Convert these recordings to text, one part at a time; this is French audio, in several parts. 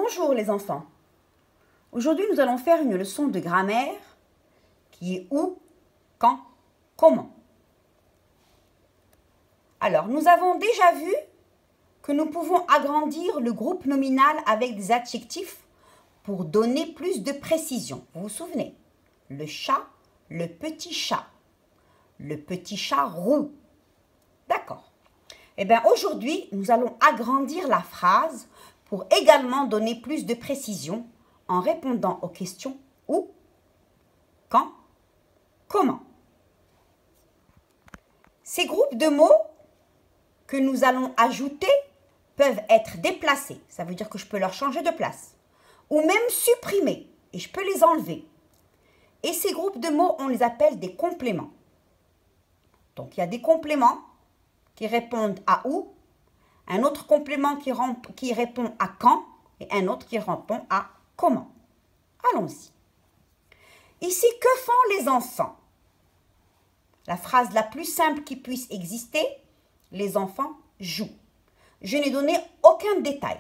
Bonjour les enfants. Aujourd'hui, nous allons faire une leçon de grammaire qui est où, quand, comment. Alors, nous avons déjà vu que nous pouvons agrandir le groupe nominal avec des adjectifs pour donner plus de précision. Vous vous souvenez? Le chat, le petit chat roux. D'accord. Eh bien, aujourd'hui, nous allons agrandir la phrase pour également donner plus de précision en répondant aux questions où, quand, comment. Ces groupes de mots que nous allons ajouter peuvent être déplacés. Ça veut dire que je peux leur changer de place. Ou même supprimer. Et je peux les enlever. Et ces groupes de mots, on les appelle des compléments. Donc, il y a des compléments qui répondent à où, un autre complément qui répond à quand et un autre qui répond à comment. Allons-y. Ici, que font les enfants? La phrase la plus simple qui puisse exister, les enfants jouent. Je n'ai donné aucun détail.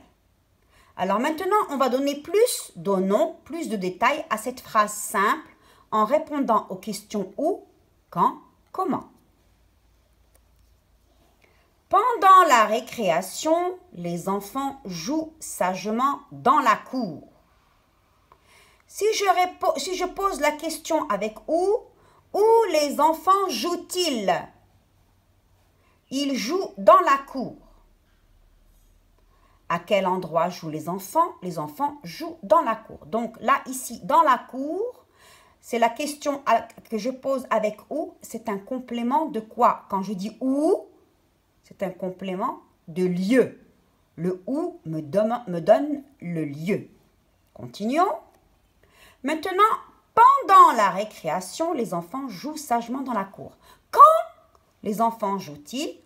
Alors maintenant, on va donner donnons plus de détails à cette phrase simple en répondant aux questions où, quand, comment. Pendant la récréation, les enfants jouent sagement dans la cour. Si je pose la question avec où les enfants jouent-ils? Ils jouent dans la cour. À quel endroit jouent les enfants? Les enfants jouent dans la cour. Donc là, ici, dans la cour, c'est la question que je pose avec où. C'est un complément de quoi? Quand je dis où, c'est un complément de lieu. Le où me donne le lieu. Continuons. Maintenant, pendant la récréation, les enfants jouent sagement dans la cour. Quand les enfants jouent-ils?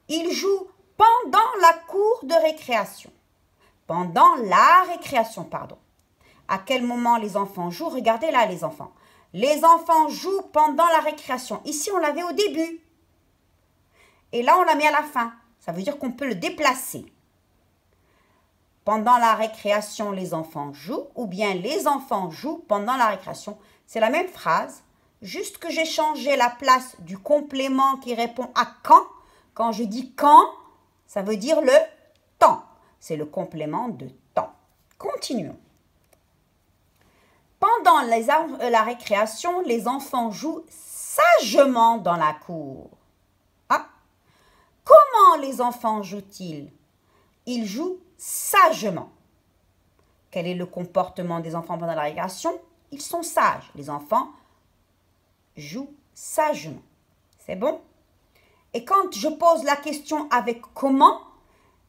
Ils jouent pendant la cour de récréation. Pendant la récréation, pardon. À quel moment les enfants jouent? Regardez là les enfants. Les enfants jouent pendant la récréation. Ici, on l'avait au début. Et là, on l'a mis à la fin. Ça veut dire qu'on peut le déplacer. Pendant la récréation, les enfants jouent. Ou bien les enfants jouent pendant la récréation. C'est la même phrase. Juste que j'ai changé la place du complément qui répond à quand. Quand je dis quand, ça veut dire le temps. C'est le complément de temps. Continuons. Pendant la récréation, les enfants jouent sagement dans la cour. Ah, comment les enfants jouent-ils? Ils jouent sagement. Quel est le comportement des enfants pendant la récréation? Ils sont sages. Les enfants jouent sagement. C'est bon? Et quand je pose la question avec comment,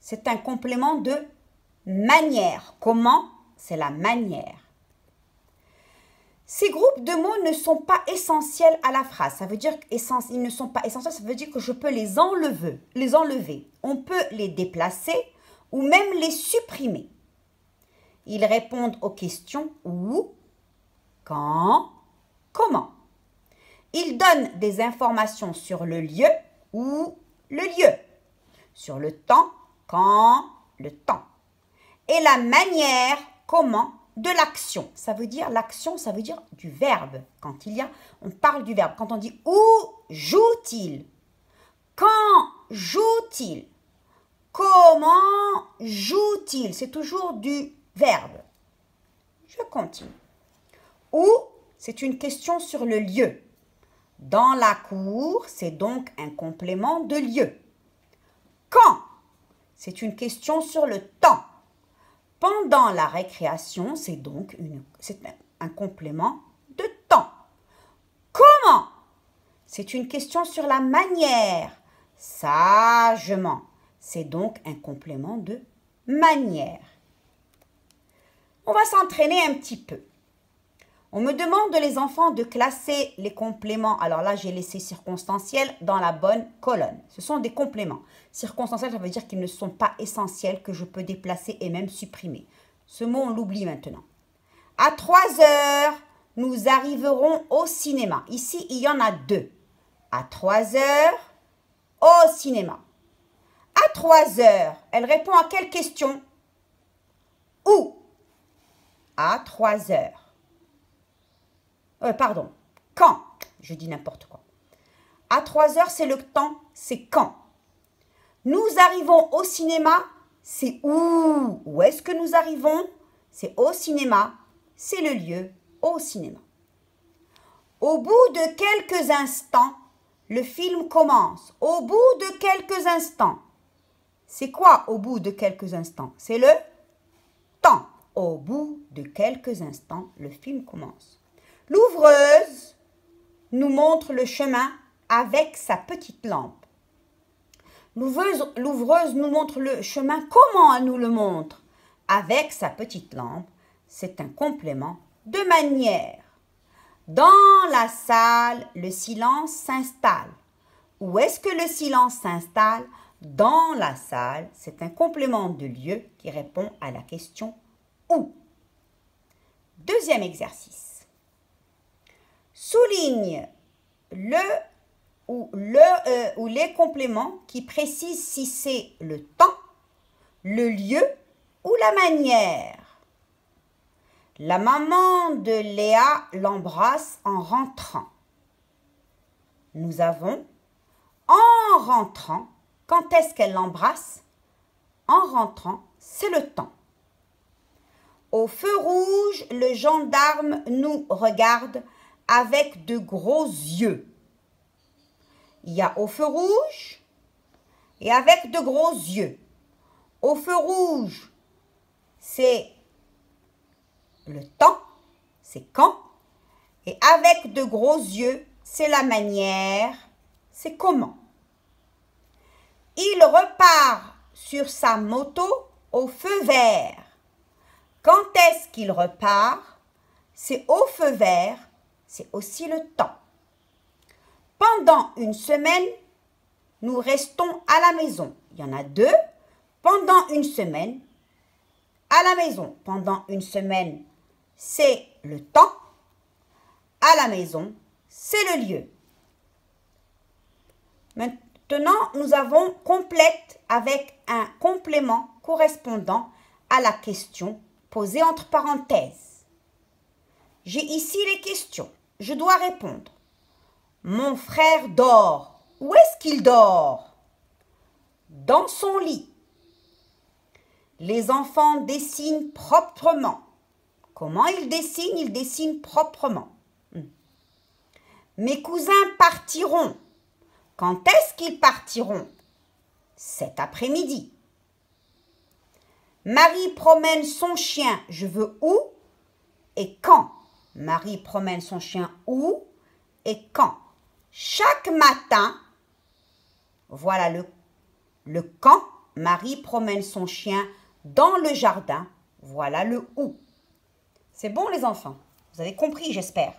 c'est un complément de manière. Comment? C'est la manière. Ces groupes de mots ne sont pas essentiels à la phrase. Ça veut dire qu'ils ne sont pas essentiels, ça veut dire que je peux les enlever. On peut les déplacer ou même les supprimer. Ils répondent aux questions où, quand, comment. Ils donnent des informations sur le lieu ou le lieu, sur le temps, quand, le temps. Et la manière, comment, de l'action. Ça veut dire l'action, ça veut dire du verbe. Quand on parle du verbe. Quand on dit où joue-t-il? Quand joue-t-il? Comment joue-t-il? C'est toujours du verbe. Je continue. Où, c'est une question sur le lieu. Dans la cour, c'est donc un complément de lieu. Quand, c'est une question sur le temps. Pendant la récréation, c'est donc un complément de temps. Comment, c'est une question sur la manière. Sagement, c'est donc un complément de manière. On va s'entraîner un petit peu. On me demande les enfants de classer les compléments. Alors là, j'ai laissé circonstanciel dans la bonne colonne. Ce sont des compléments. Circonstanciel, ça veut dire qu'ils ne sont pas essentiels, que je peux déplacer et même supprimer. Ce mot, on l'oublie maintenant. À 3 heures, nous arriverons au cinéma. Ici, il y en a 2. À 3 heures, au cinéma. À 3 heures, elle répond à quelle question? Où? à 3 heures. Pardon, quand? Je dis n'importe quoi. À 3 heures, c'est le temps, c'est quand? Nous arrivons au cinéma, c'est où? Où est-ce que nous arrivons? C'est au cinéma, c'est le lieu, au cinéma. Au bout de quelques instants, le film commence. Au bout de quelques instants. C'est quoi au bout de quelques instants? C'est le temps. Au bout de quelques instants, le film commence. L'ouvreuse nous montre le chemin avec sa petite lampe. L'ouvreuse nous montre le chemin. Comment elle nous le montre? Avec sa petite lampe. C'est un complément de manière. Dans la salle, le silence s'installe. Où est-ce que le silence s'installe? Dans la salle, c'est un complément de lieu qui répond à la question où. Deuxième exercice. Souligne ou les compléments qui précisent si c'est le temps, le lieu ou la manière. La maman de Léa l'embrasse en rentrant. Nous avons en rentrant. Quand est-ce qu'elle l'embrasse? En rentrant, c'est le temps. Au feu rouge, le gendarme nous regarde avec de gros yeux. Il y a au feu rouge et avec de gros yeux. Au feu rouge, c'est le temps, c'est quand. Et avec de gros yeux, c'est la manière, c'est comment. Il repart sur sa moto au feu vert. Quand est-ce qu'il repart? C'est au feu vert, c'est aussi le temps. Pendant une semaine, nous restons à la maison. Il y en a deux. Pendant une semaine, à la maison. Pendant une semaine, c'est le temps. À la maison, c'est le lieu. Maintenant, nous avons complète avec un complément correspondant à la question posée entre parenthèses. J'ai ici les questions. Je dois répondre. Mon frère dort. Où est-ce qu'il dort? Dans son lit. Les enfants dessinent proprement. Comment ils dessinent? Ils dessinent proprement. Mes cousins partiront. Quand est-ce qu'ils partiront? Cet après-midi. Marie promène son chien. Je veux où et quand? Marie promène son chien où et quand? Chaque matin, voilà le quand. Marie promène son chien dans le jardin. Voilà le où. C'est bon les enfants? Vous avez compris, j'espère.